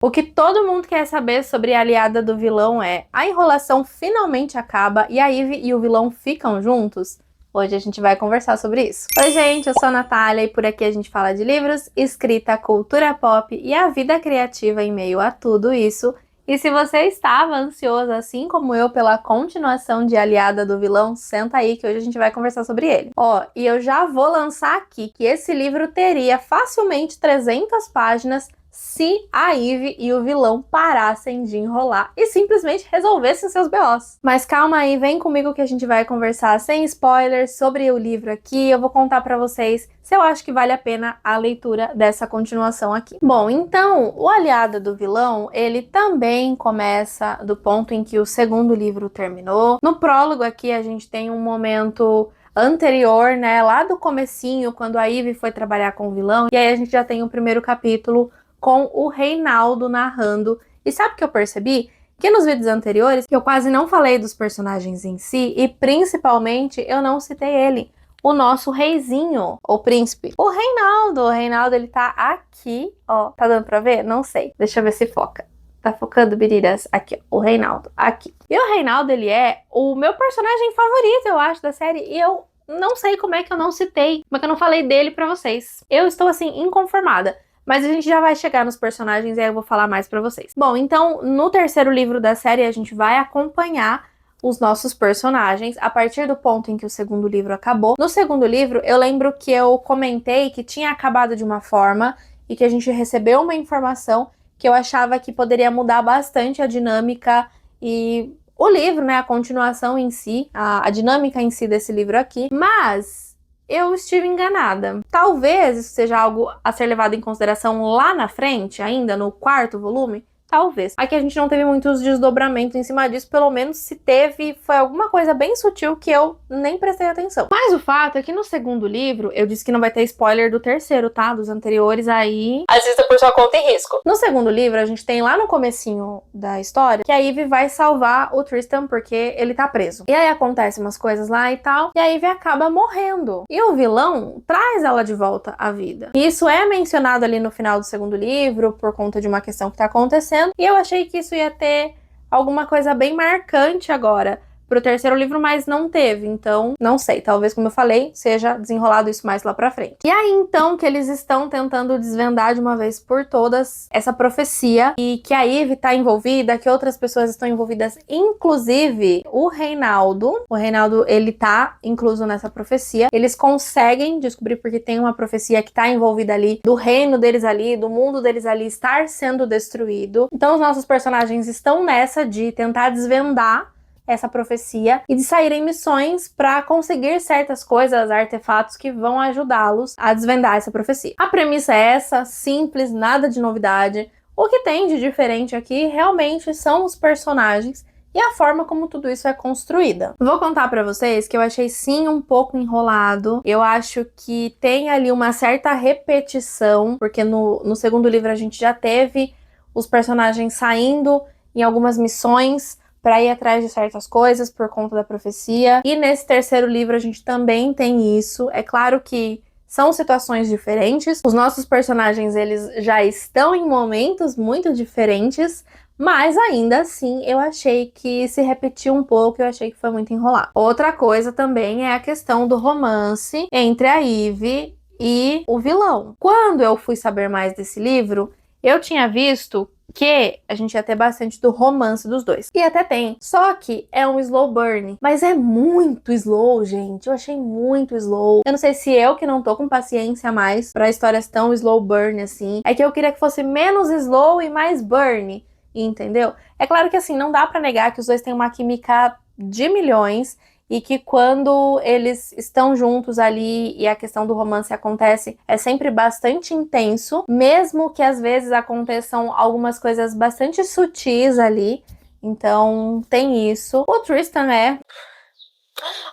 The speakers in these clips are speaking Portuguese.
O que todo mundo quer saber sobre a aliada do vilão é: a enrolação finalmente acaba e a Ivy e o vilão ficam juntos? Hoje a gente vai conversar sobre isso. Oi gente, eu sou a Natália e por aqui a gente fala de livros, escrita, cultura pop e a vida criativa em meio a tudo isso. E se você estava ansioso, assim como eu, pela continuação de Aliada do Vilão, senta aí que hoje a gente vai conversar sobre ele. Ó, e eu já vou lançar aqui que esse livro teria facilmente 300 páginas se a Ivy e o vilão parassem de enrolar e simplesmente resolvessem seus BOs. Mas calma aí, vem comigo que a gente vai conversar sem spoilers sobre o livro aqui. Eu vou contar pra vocês se eu acho que vale a pena a leitura dessa continuação aqui. Bom, então, o Aliada do Vilão, ele também começa do ponto em que o segundo livro terminou. No prólogo aqui a gente tem um momento anterior, né, lá do comecinho, quando a Ivy foi trabalhar com o vilão, e aí a gente já tem o primeiro capítulo com o Reinaldo narrando. E sabe o que eu percebi? Que nos vídeos anteriores eu quase não falei dos personagens em si e principalmente eu não citei ele, o nosso reizinho, ou príncipe, o Reinaldo. O Reinaldo, ele tá aqui, ó, tá dando pra ver? Não sei, deixa eu ver se foca. Tá focando, Biriras? Aqui, ó, o Reinaldo, aqui. E o Reinaldo, ele é o meu personagem favorito, eu acho, da série, e eu não sei como é que eu não citei, como é que eu não falei dele pra vocês. Eu estou, assim, inconformada. Mas a gente já vai chegar nos personagens e aí eu vou falar mais pra vocês. Bom, então, no terceiro livro da série, a gente vai acompanhar os nossos personagens a partir do ponto em que o segundo livro acabou. No segundo livro, eu lembro que eu comentei que tinha acabado de uma forma e que a gente recebeu uma informação que eu achava que poderia mudar bastante a dinâmica e o livro, né, a continuação em si, a dinâmica em si desse livro aqui. Mas eu estive enganada. Talvez isso seja algo a ser levado em consideração lá na frente, ainda no quarto volume. Talvez. Aqui a gente não teve muitos desdobramentos em cima disso, pelo menos se teve, foi alguma coisa bem sutil que eu nem prestei atenção. Mas o fato é que no segundo livro, eu disse que não vai ter spoiler do terceiro, tá? Dos anteriores, aí assista por sua conta e risco. No segundo livro, a gente tem lá no comecinho da história que a Ivy vai salvar o Tristan porque ele tá preso. E aí acontecem umas coisas lá e tal, e a Ivy acaba morrendo. E o vilão traz ela de volta à vida. E isso é mencionado ali no final do segundo livro, por conta de uma questão que tá acontecendo. E eu achei que isso ia ter alguma coisa bem marcante agora pro terceiro livro, mas não teve. Então, não sei. Talvez, como eu falei, seja desenrolado isso mais lá pra frente. E aí, então, que eles estão tentando desvendar de uma vez por todas essa profecia e que a Ivy tá envolvida, que outras pessoas estão envolvidas, inclusive o Reinaldo. O Reinaldo, ele tá incluso nessa profecia. Eles conseguem descobrir porque tem uma profecia que tá envolvida ali, do reino deles ali, do mundo deles ali estar sendo destruído. Então, os nossos personagens estão nessa de tentar desvendar essa profecia e de sair em missões para conseguir certas coisas, artefatos que vão ajudá-los a desvendar essa profecia. A premissa é essa, simples, nada de novidade. O que tem de diferente aqui realmente são os personagens e a forma como tudo isso é construída. Vou contar pra vocês que eu achei sim um pouco enrolado. Eu acho que tem ali uma certa repetição, porque no segundo livro a gente já teve os personagens saindo em algumas missões para ir atrás de certas coisas por conta da profecia. E nesse terceiro livro a gente também tem isso. É claro que são situações diferentes. Os nossos personagens, eles já estão em momentos muito diferentes, mas ainda assim eu achei que se repetiu um pouco, eu achei que foi muito enrolado. Outra coisa também é a questão do romance entre a Ivy e o vilão. Quando eu fui saber mais desse livro, eu tinha visto que a gente ia ter bastante do romance dos dois. E até tem. Só que é um slow burn. Mas é muito slow, gente. Eu achei muito slow. Eu não sei se eu que não tô com paciência mais pra histórias tão slow burn assim. É que eu queria que fosse menos slow e mais burn. Entendeu? É claro que assim, não dá pra negar que os dois têm uma química de milhões. E que quando eles estão juntos ali e a questão do romance acontece, é sempre bastante intenso, mesmo que às vezes aconteçam algumas coisas bastante sutis ali. Então, tem isso. O Tristan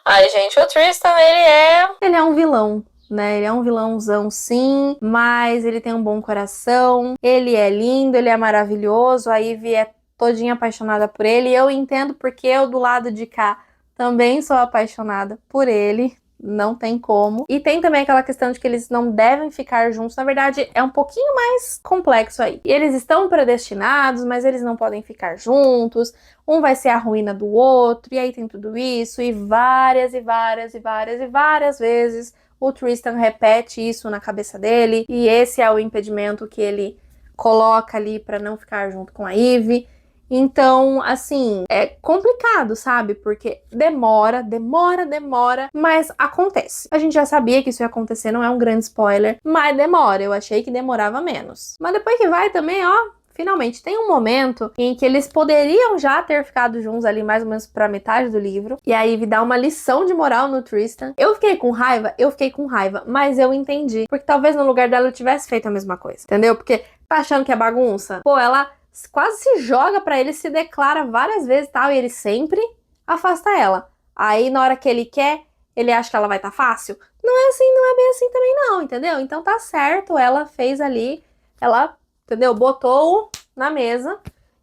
Ai, gente, o Tristan, ele é um vilão, né? Ele é um vilãozão, sim, mas ele tem um bom coração, ele é lindo, ele é maravilhoso, a Ivy é todinha apaixonada por ele, e eu entendo porque eu, do lado de cá, também sou apaixonada por ele. não tem como. E tem também aquela questão de que eles não devem ficar juntos. Na verdade, é um pouquinho mais complexo aí. E eles estão predestinados, mas eles não podem ficar juntos. Um vai ser a ruína do outro, e aí tem tudo isso, e várias vezes o Tristan repete isso na cabeça dele, e esse é o impedimento que ele coloca ali pra não ficar junto com a Eve. Então, assim, é complicado, sabe? Porque demora, mas acontece. A gente já sabia que isso ia acontecer, não é um grande spoiler, mas demora. Eu achei que demorava menos. Mas depois que vai também, ó, finalmente tem um momento em que eles poderiam já ter ficado juntos ali mais ou menos pra metade do livro, e a Eve dá uma lição de moral no Tristan. Eu fiquei com raiva, mas eu entendi, porque talvez no lugar dela eu tivesse feito a mesma coisa, entendeu? Porque tá achando que é bagunça? Pô, ela quase se joga pra ele, se declara várias vezes e tal, e ele sempre afasta ela. Aí na hora que ele quer, ele acha que ela vai tá fácil. Não é assim, não é bem assim também não, entendeu? Então tá certo, ela fez ali, ela, entendeu? Botou na mesa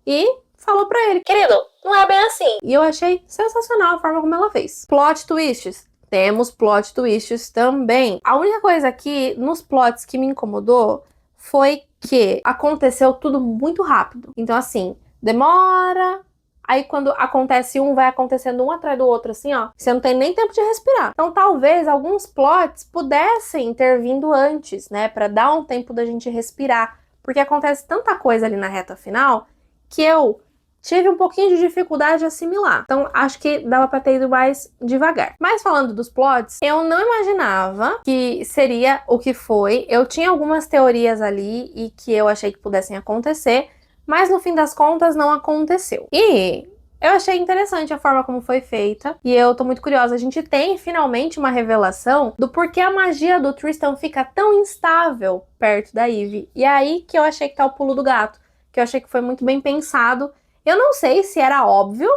e falou pra ele, querido, não é bem assim. E eu achei sensacional a forma como ela fez. Plot twists. Temos plot twists também. A única coisa aqui, nos plots que me incomodou, foi que aconteceu tudo muito rápido. Então, assim, demora, aí quando acontece um, vai acontecendo um atrás do outro, assim, ó. Você não tem nem tempo de respirar. Então, talvez alguns plots pudessem ter vindo antes, né? Pra dar um tempo da gente respirar. Porque acontece tanta coisa ali na reta final que eu tive um pouquinho de dificuldade de assimilar. Então, acho que dava pra ter ido mais devagar. Mas falando dos plots, eu não imaginava que seria o que foi. Eu tinha algumas teorias ali e que eu achei que pudessem acontecer, mas no fim das contas não aconteceu. E eu achei interessante a forma como foi feita, e eu tô muito curiosa. A gente tem finalmente uma revelação do porquê a magia do Tristan fica tão instável perto da Eve. E é aí que eu achei que tá o pulo do gato, que eu achei que foi muito bem pensado. Eu não sei se era óbvio,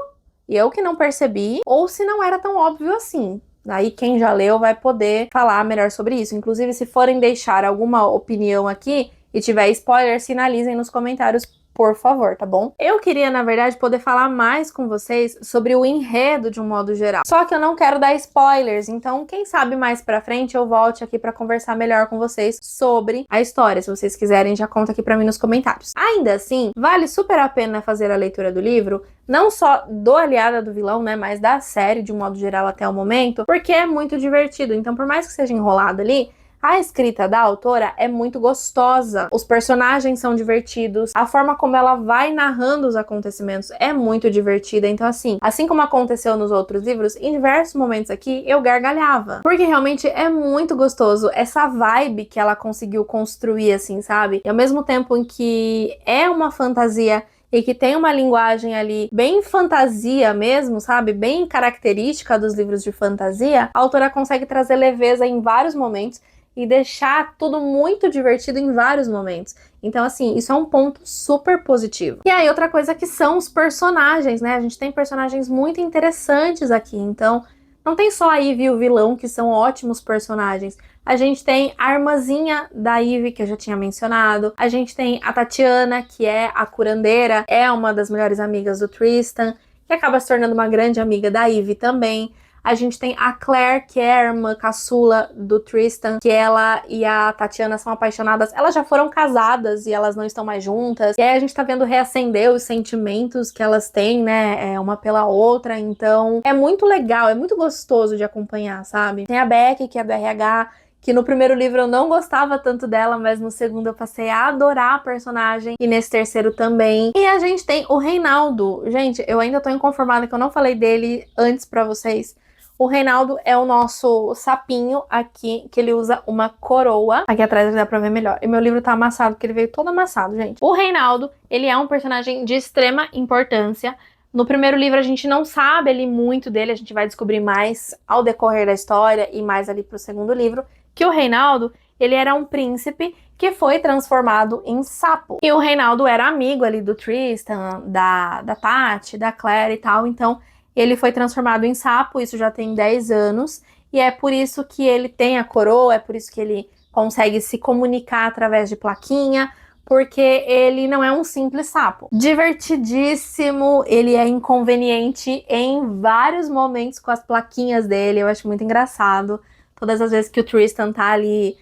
e eu que não percebi, ou se não era tão óbvio assim. Aí quem já leu vai poder falar melhor sobre isso. Inclusive, se forem deixar alguma opinião aqui e tiver spoiler, sinalizem nos comentários, por favor, tá bom? Eu queria, na verdade, poder falar mais com vocês sobre o enredo de um modo geral. Só que eu não quero dar spoilers, então quem sabe mais pra frente eu volte aqui pra conversar melhor com vocês sobre a história. Se vocês quiserem, já conta aqui pra mim nos comentários. Ainda assim, vale super a pena fazer a leitura do livro, não só do Aliada do Vilão, né, mas da série de um modo geral até o momento, porque é muito divertido. Então, por mais que seja enrolado ali, a escrita da autora é muito gostosa, os personagens são divertidos, a forma como ela vai narrando os acontecimentos é muito divertida. Então, assim como aconteceu nos outros livros, em diversos momentos aqui eu gargalhava, porque realmente é muito gostoso essa vibe que ela conseguiu construir, assim, sabe? E ao mesmo tempo em que é uma fantasia e que tem uma linguagem ali bem fantasia mesmo, sabe? Bem característica dos livros de fantasia, a autora consegue trazer leveza em vários momentos e deixar tudo muito divertido em vários momentos. Então, assim, isso é um ponto super positivo. E aí, outra coisa que são os personagens, né? A gente tem personagens muito interessantes aqui. Então, não tem só a Eve e o vilão, que são ótimos personagens. A gente tem a irmãzinha da Eve, que eu já tinha mencionado. A gente tem a Tatiana, que é a curandeira, é uma das melhores amigas do Tristan, que acaba se tornando uma grande amiga da Eve também. A gente tem a Claire, que é a irmã caçula do Tristan, que ela e a Tatiana são apaixonadas. Elas já foram casadas e elas não estão mais juntas. E aí a gente tá vendo reacender os sentimentos que elas têm, né, uma pela outra. Então é muito legal, é muito gostoso de acompanhar, sabe? Tem a Becky, que é do RH, que no primeiro livro eu não gostava tanto dela, mas no segundo eu passei a adorar a personagem, e nesse terceiro também. E a gente tem o Reinaldo. Gente, eu ainda tô inconformada que eu não falei dele antes pra vocês. O Reinaldo é o nosso sapinho aqui, que ele usa uma coroa. Aqui atrás dá pra ver melhor. E meu livro tá amassado, porque ele veio todo amassado, gente. O Reinaldo, ele é um personagem de extrema importância. No primeiro livro a gente não sabe ali muito dele, a gente vai descobrir mais ao decorrer da história e mais ali pro segundo livro, que o Reinaldo, ele era um príncipe que foi transformado em sapo. E o Reinaldo era amigo ali do Tristan, da Tati, da Claire e tal, então ele foi transformado em sapo, isso já tem 10 anos, e é por isso que ele tem a coroa, é por isso que ele consegue se comunicar através de plaquinha, porque ele não é um simples sapo. Divertidíssimo, ele é inconveniente em vários momentos com as plaquinhas dele, eu acho muito engraçado. Todas as vezes que o Tristan tá ali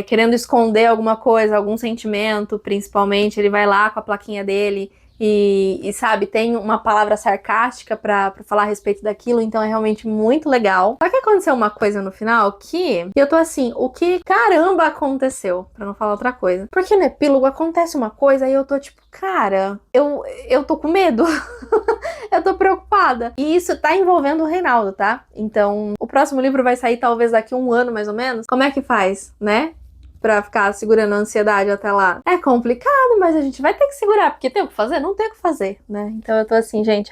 querendo esconder alguma coisa, algum sentimento, principalmente, ele vai lá com a plaquinha dele e sabe, tem uma palavra sarcástica pra falar a respeito daquilo, então é realmente muito legal. Só que aconteceu uma coisa no final que eu tô assim, o que caramba aconteceu? Pra não falar outra coisa. Porque no epílogo acontece uma coisa e eu tô tipo, cara, eu tô com medo. Eu tô preocupada. E isso tá envolvendo o Reinaldo, tá? Então, o próximo livro vai sair talvez daqui a um ano, mais ou menos. Como é que faz, né? Pra ficar segurando a ansiedade até lá. É complicado, mas a gente vai ter que segurar, porque tem o que fazer? Não tem o que fazer, né? Então eu tô assim, gente,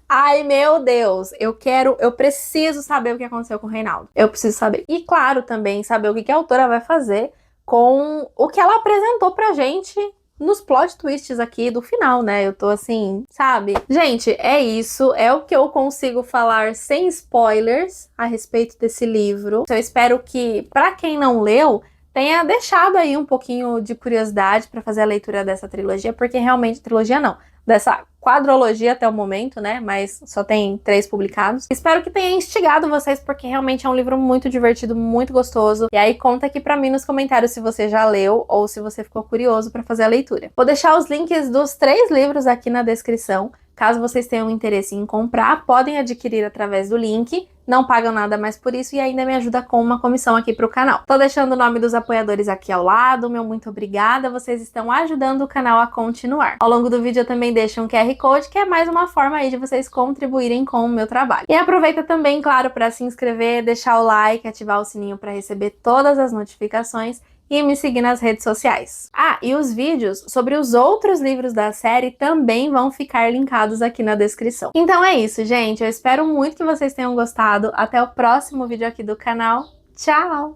ai meu Deus, eu preciso saber o que aconteceu com o Reinaldo. Eu preciso saber. E claro, também saber o que a autora vai fazer com o que ela apresentou pra gente nos plot twists aqui do final, né? Eu tô assim, sabe? Gente, é isso. É o que eu consigo falar sem spoilers a respeito desse livro. Eu espero que, pra quem não leu, tenha deixado aí um pouquinho de curiosidade para fazer a leitura dessa trilogia, porque realmente trilogia não, dessa quadrologia até o momento, né, mas só tem 3 publicados. Espero que tenha instigado vocês, porque realmente é um livro muito divertido, muito gostoso. E aí conta aqui pra mim nos comentários se você já leu ou se você ficou curioso para fazer a leitura. Vou deixar os links dos 3 livros aqui na descrição. Caso vocês tenham interesse em comprar, podem adquirir através do link. Não pagam nada mais por isso e ainda me ajuda com uma comissão aqui pro canal. Tô deixando o nome dos apoiadores aqui ao lado, meu muito obrigada, vocês estão ajudando o canal a continuar. Ao longo do vídeo eu também deixo um QR Code, que é mais uma forma aí de vocês contribuírem com o meu trabalho. E aproveita também, claro, para se inscrever, deixar o like, ativar o sininho para receber todas as notificações e me seguir nas redes sociais. Ah, e os vídeos sobre os outros livros da série também vão ficar linkados aqui na descrição. Então é isso, gente. Eu espero muito que vocês tenham gostado. Até o próximo vídeo aqui do canal. Tchau!